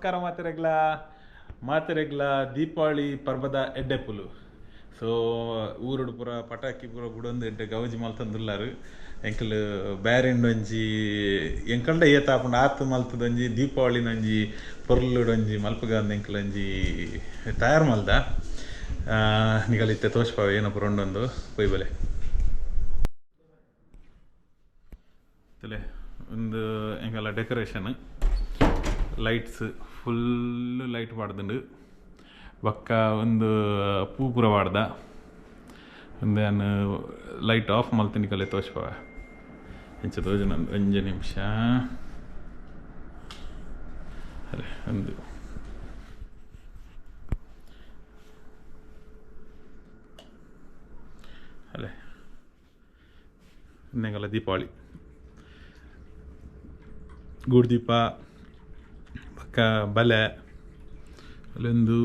ನಮಸ್ಕಾರ ಮಾತೆರೆಗ್ಲ ದೀಪಾವಳಿ ಪರ್ವದ ಎಡ್ಡೆಪ್ಪುಲು. ಸೊ ಊರುಡು ಪೂರ ಪಟಾಕಿ ಪೂರ ಗುಡೊಂದು ಎಡ್ಡೆ ಗೌಜಿ ಮಲ್ತಂದುಲ್ಲಾರು. ಎಂಕಲ್ ಬ್ಯಾರಿಂಡೊಂಜಿ ಎಂಕಲ್ಡ ಏತಾಪುಂಡು ಆತು ಮಲ್ತದೊಂಜಿ ದೀಪಾವಳಿನೊಂಜಿ ಪೊರ್ಲುಡೊಂಜಿ ಮಲ್ಪಗಂದು ಎಂಕಲೊಂಜಿ ತಯಾರು ಮಲ್ದ ನಿಗಲಿತ್ತೆ ತೋಷ್ಪಾವ ಏನೋ ಪುರೊಂಡೊಂದು ಪೊಯ್ಬಲೆ ತಲೆ ಒಂದು ಎಂಕಲ್ಲ ಡೆಕೋರೇಷನ್ ಲೈಟ್ಸ್ ಫುಲ್ ಲೈಟ್ ಪಾಡ್ದುಂಡು ಬಕ್ಕ ಒಂದು ಪೂ ಪೂರ ಪಾಡ್ದ ಒಂದು ನಾನು ಲೈಟ್ ಆಫ್ ಮಲ್ತೀನಿ ಕಲೆ ತೋಷ್ಪಾವ ಇಂಚ ತೋಜು ನಂದು 5 ನಿಮಿಷ ಅರೆ ಒಂದು ಅಲ್ಲೇ ಇನ್ನೆಂಗಲ್ಲ ದೀಪಾವಳಿ ಗೂಡ್ದೀಪ ಬಕ್ಕ ಬಲೆ ಅಲ್ಲೊಂದು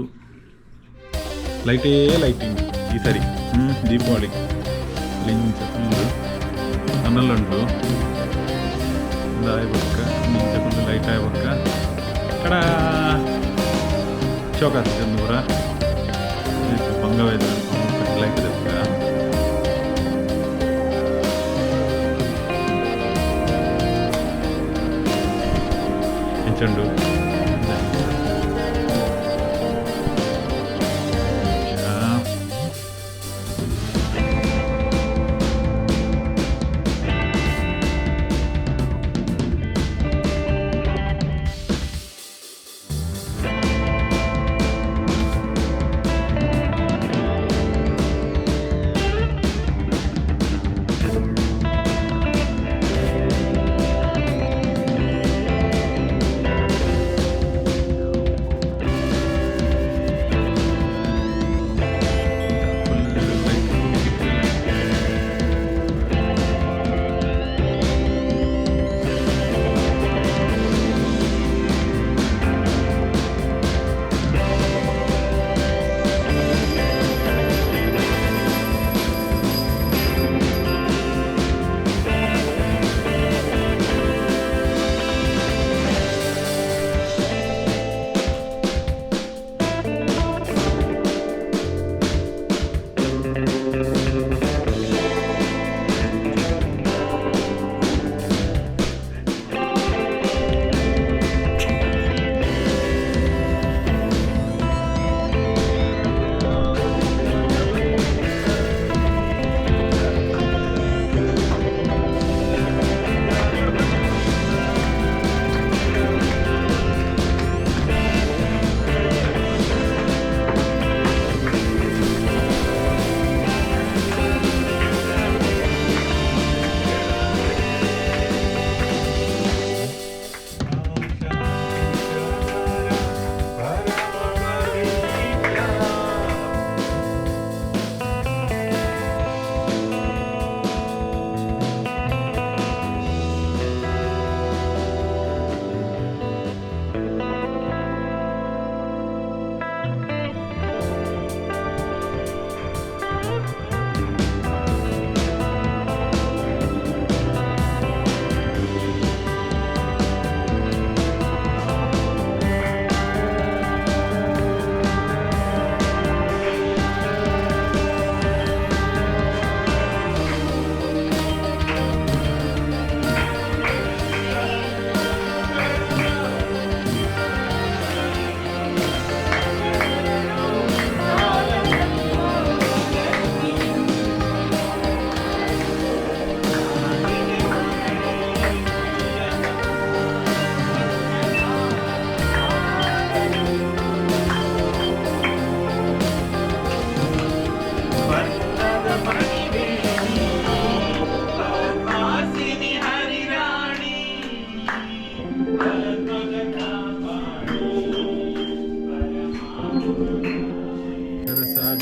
ಲೈಟಿಂಗ್ ಈ ಸರಿ ದೀಪಾವಳಿ ಲಿಂಚ ಫುಲ್ಲು ನನ್ನಲ್ಲುಂಟು ಒಂದು ಆಯ್ಬಕ್ಕ ನಿಂಚ ಫುಲ್ಲು ಲೈಟ್ ಆಯ್ಬಕ್ಕ ಕಡ ಚೌಕಾಸಿ ಚಂದೂರ ಬಂಗವೇದ ಲೈಟ್ ಇದೆ ಚೆಂಡು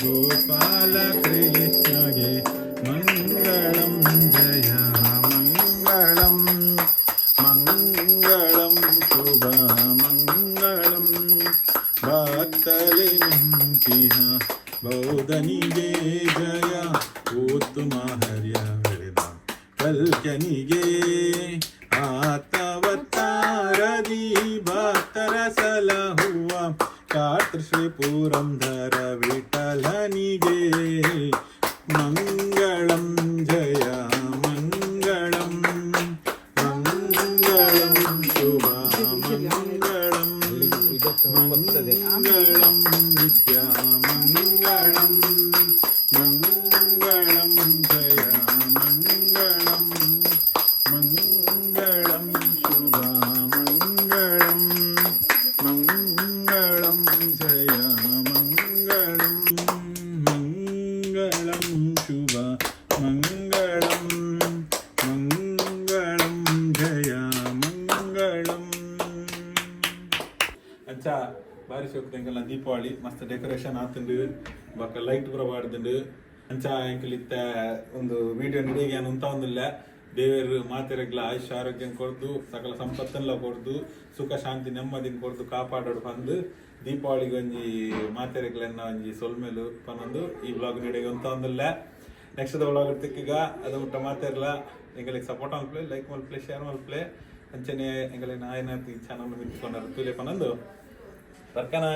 ಗೋಪಾಲ ಕೃಷ್ಣಗೆ ಮಂಗಳಂ ಜಯ ಮಂಗಳಂ ಮಂಗಳಂ ಶುಭ ಮಂಗಳಂ ಭಕ್ತಲೆ ನಿಂತಿಹ ಬೌದ್ಧನಿಗೆ ಜಯ ಉತ್ತಮ ಹರ್ಯ ವೇದ ಕಲ್ಕನಿಗೆ ಆತವತಾರದಿ ಭಕ್ತರ ಸಲಹ ಪುರಂದರ ವಿಠಲನಿಗೆ ಮಂಗಳಂ ಜಯ ಮಂಗಳಂ ಮಂಗಳಂ ಶುಭ ಮಂಗಳಂ ಮಂಗಳಂ ವಿದ್ಯಾ ಮಂಗಳಂ ಮಂಗಳಂ ಜಯ ಮಂಗಳಂ ಮಂಗಳಂ ಶುಭ ಮಂಗಳಂ ಮಂಗಳಂ ಜಯ ಮಂಗಳಂ ಮಂಗಳಂ ಶುಭ ಮಂಗಳಂ ಮಂಗಳಂ ಜಯ ಮಂಗಳಂ ಅಂಚ ಬಾರಿ ಶೋಕದಂಗೆಲ್ಲ ದೀಪಾವಳಿ ಮಸ್ತ್ ಡೆಕೋರೇಷನ್ ಆತುಂಡು ಬೊಕ್ಕ ಲೈಟ್ ಪೂರ ಪಾಡ್ದುಂಡು ಅಂಚ ಎಂಕಲಿತ್ತ ಒಂದು ವಿಡಿಯೋ ನಡಿಗೆ ಅಂತ ಒಂದಿಲ್ಲ ದೇವರು ಮಾತೆರೆಗ್ಲ ಆಯುಷ್ ಆರೋಗ್ಯ ಕೊಡ್ದು ಸಕಲ ಸಂಪತ್ತೆಲ್ಲ ಕೊಡ್ದು ಸುಖ ಶಾಂತಿ ನೆಮ್ಮದಿನ ಕೊಡ್ದು ಕಾಪಾಡೋಡು ಬಂದು ದೀಪಾವಳಿಗೆ ಒಂಜಿ ಮಾತೆರೆಗ್ಲೆನ್ನ ಒಂಜಿ ಸೊಲ್ಮೇಲು ಪನ್ನೊಂದು ಈ ಬ್ಲಾಗ್ ನಡಿಗೆ ಅಂತ ಒಂದಿಲ್ಲ ನೆಕ್ಸ್ಟ್ ಬ್ಲಾಗ್ ಇರ್ತಿಕ್ಕೀಗ ಅದು ಊಟ ಮಾತೆರ್ಲ ಎಂಗಳಿಗೆ ಸಪೋರ್ಟ್ ಮಲ್ಪ್ಲೆ ಲೈಕ್ ಮಲ್ಪ್ಲೆ ಶೇರ್ ಮಲ್ಪ್ಲೆ ಅಂಚನೆ ಎಂಗಲೆ ನಾಯನ ಚಾನಲ್ ಮಿತ್ಕೊಂಡಾರ ತುಲೆ ಪನ್ನೊಂದು ಬರ್ಕನ